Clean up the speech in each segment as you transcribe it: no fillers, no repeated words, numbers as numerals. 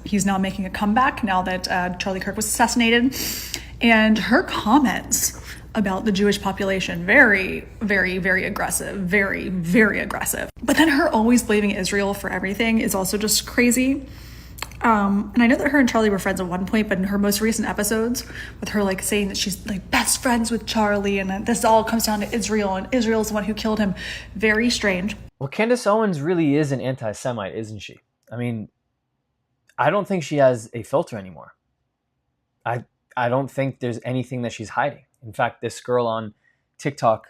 he's now making a comeback now that Charlie Kirk was assassinated. And her comments about the Jewish population, very, very, very aggressive, very, very aggressive. But then her always blaming Israel for everything is also just crazy. And I know that her and Charlie were friends at one point, but in her most recent episodes, with her like saying that she's like best friends with Charlie and that this all comes down to Israel and Israel's the one who killed him, very strange. Well, Candace Owens really is an anti-Semite, isn't she? I mean, I don't think she has a filter anymore. I don't think there's anything that she's hiding. In fact, this girl on TikTok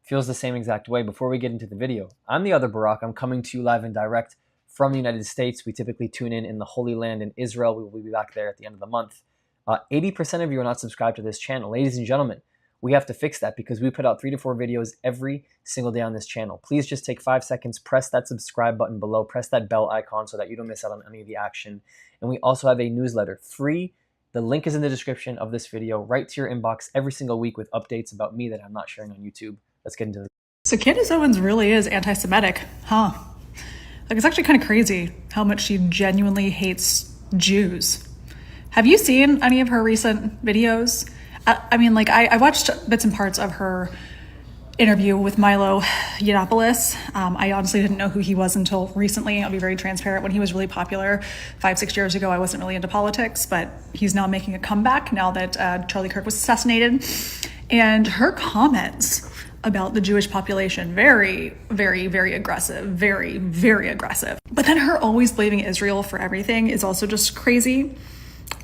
feels the same exact way. Before we get into the video, I'm the other Barack. I'm coming to you live and direct from the United States. We typically tune in the Holy Land in Israel. We will be back there at the end of the month. 80% of you are not subscribed to this channel. Ladies and gentlemen, we have to fix that because we put out 3 to 4 videos every single day on this channel. Please just take 5 seconds, press that subscribe button below, press that bell icon so that you don't miss out on any of the action. And we also have a newsletter, free. The link is in the description of this video, right to your inbox every single week with updates about me that I'm not sharing on YouTube. Let's get into it. So Candace Owens really is anti-Semitic, huh? Like, it's actually kind of crazy how much she genuinely hates Jews. Have you seen any of her recent videos? I mean, like, I watched bits and parts of her interview with Milo Yiannopoulos. I honestly didn't know who he was until recently. I'll be very transparent. When he was really popular 5-6 years ago, I wasn't really into politics, but he's now making a comeback now that Charlie Kirk was assassinated. And her comments about the Jewish population, very, very, very aggressive, very, very aggressive. But then her always blaming Israel for everything is also just crazy.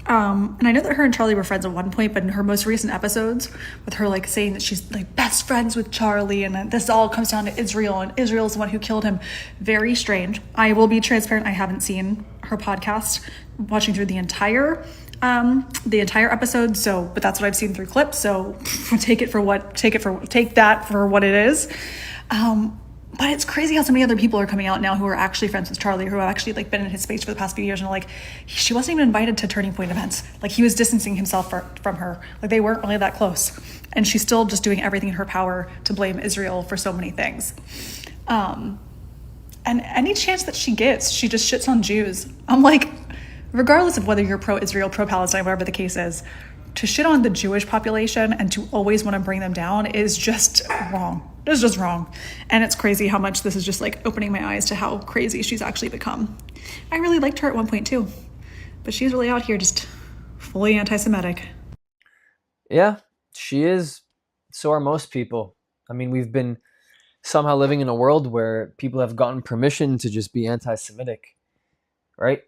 And I know that her and Charlie were friends at one point, but in her most recent episodes, with her like saying that she's like best friends with Charlie and that this all comes down to Israel and Israel's the one who killed him, very strange. I will be transparent. I haven't seen her podcast, watching through the entire episode. So, but that's what I've seen through clips. So take that for what it is. But it's crazy how so many other people are coming out now who are actually friends with Charlie, who have actually like been in his space for the past few years, and are like, she wasn't even invited to Turning Point events. Like, he was distancing himself from her. Like, they weren't really that close, and she's still just doing everything in her power to blame Israel for so many things. And any chance that she gets, she just shits on Jews. I'm like, regardless of whether you're pro-Israel, pro-Palestine, whatever the case is, to shit on the Jewish population and to always want to bring them down is just wrong. It's just wrong. And it's crazy how much this is just like opening my eyes to how crazy she's actually become. I really liked her at one point too, but she's really out here just fully anti-Semitic. Yeah, she is. So are most people. I mean, we've been somehow living in a world where people have gotten permission to just be anti-Semitic, right?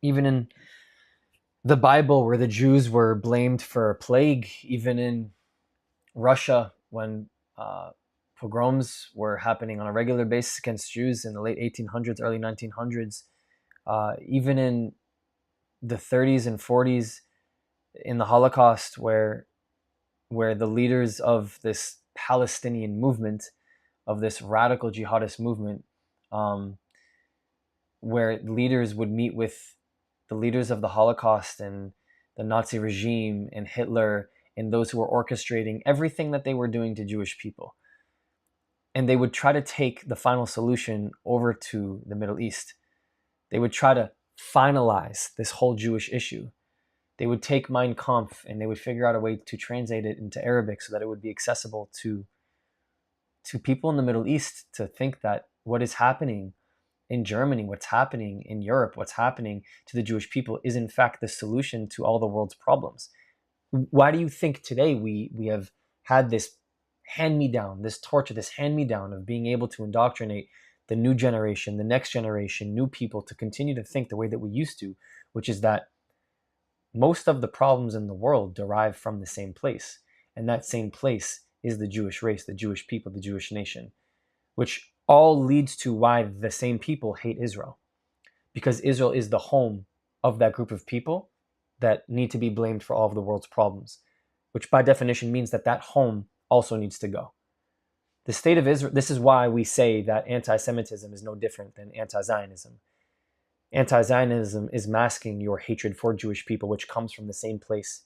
Even in the Bible, where the Jews were blamed for a plague, even in Russia, when pogroms were happening on a regular basis against Jews in the late 1800s, early 1900s, even in the 30s and 40s, in the Holocaust, where the leaders of this Palestinian movement, of this radical jihadist movement, where leaders would meet with the leaders of the Holocaust and the Nazi regime and Hitler and those who were orchestrating everything that they were doing to Jewish people. And they would try to take the final solution over to the Middle East. They would try to finalize this whole Jewish issue. They would take Mein Kampf and they would figure out a way to translate it into Arabic so that it would be accessible to people in the Middle East, to think that what is happening in Germany, what's happening in Europe, what's happening to the Jewish people is in fact the solution to all the world's problems. Why do you think today we have had this hand-me-down, this torture, this hand-me-down of being able to indoctrinate the new generation, the next generation, new people to continue to think the way that we used to, which is that most of the problems in the world derive from the same place. And that same place is the Jewish race, the Jewish people, the Jewish nation, which all leads to why the same people hate Israel. Because Israel is the home of that group of people that need to be blamed for all of the world's problems, which by definition means that that home also needs to go. The state of Israel, this is why we say that anti-Semitism is no different than anti-Zionism. Anti-Zionism is masking your hatred for Jewish people, which comes from the same place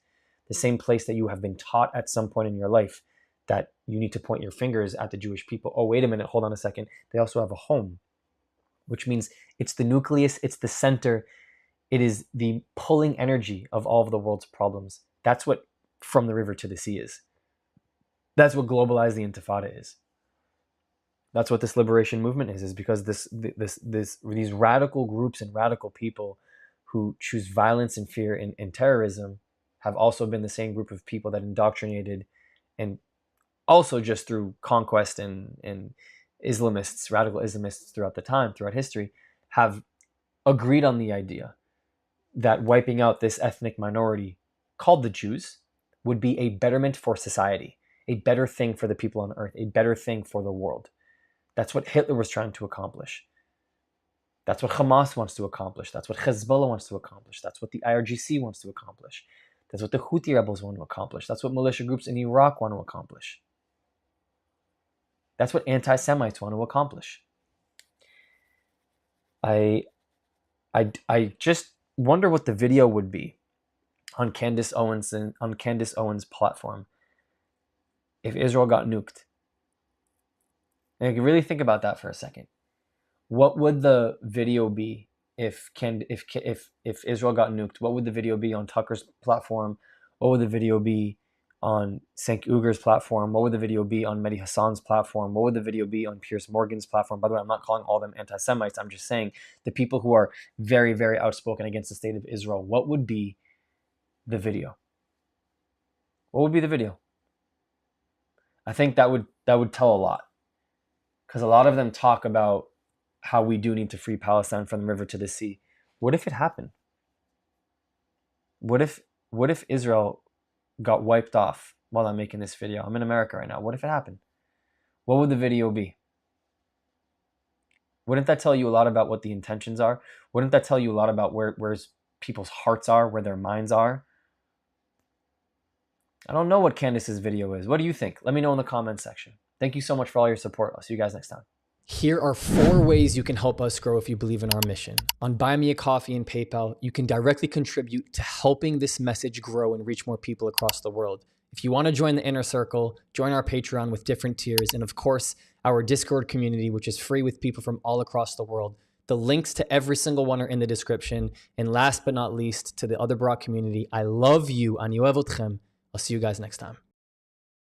that you have been taught at some point in your life that you need to point your fingers at the Jewish people. Oh, wait a minute, hold on a second. They also have a home, which means it's the nucleus, it's the center, It is the pulling energy of all of the world's problems. That's what From the River to the Sea is. That's what Globalize the Intifada is. That's what this liberation movement is because these radical groups and radical people who choose violence and fear and terrorism have also been the same group of people that indoctrinated, and also just through conquest and Islamists, radical Islamists throughout history, have agreed on the idea that wiping out this ethnic minority called the Jews would be a betterment for society, a better thing for the people on earth, a better thing for the world. That's what Hitler was trying to accomplish. That's what Hamas wants to accomplish. That's what Hezbollah wants to accomplish. That's what the IRGC wants to accomplish. That's what the Houthi rebels want to accomplish. That's what militia groups in Iraq want to accomplish. That's what anti-Semites want to accomplish. I just wonder what the video would be on Candace Owens platform if Israel got nuked. And you can really think about that for a second. What would the video be if Israel got nuked? What would the video be on Tucker's platform? What would the video be on Cenk Uyghur's platform? What would the video be on Mehdi Hassan's platform? What would the video be on Piers Morgan's platform? By the way, I'm not calling all of them anti-Semites. I'm just saying the people who are very, very outspoken against the state of Israel. What would be the video? What would be the video? I think that would tell a lot, because a lot of them talk about how we do need to free Palestine from the river to the sea. What if it happened? What if Israel got wiped off while I'm making this video? I'm in America right now. What if it happened? What would the video be? Wouldn't that tell you a lot about what the intentions are? Wouldn't that tell you a lot about where people's hearts are, where their minds are? I don't know what Candace's video is. What do you think? Let me know in the comments section. Thank you so much for all your support. I'll see you guys next time. Here are 4 ways you can help us grow if you believe in our mission. On Buy Me a Coffee and PayPal, you can directly contribute to helping this message grow and reach more people across the world. If you want to join the inner circle, join our Patreon with different tiers, and of course, our Discord community, which is free with people from all across the world. The links to every single one are in the description. And last but not least, to the other Barak community, I love you. Ani ohev otchem. I'll see you guys next time.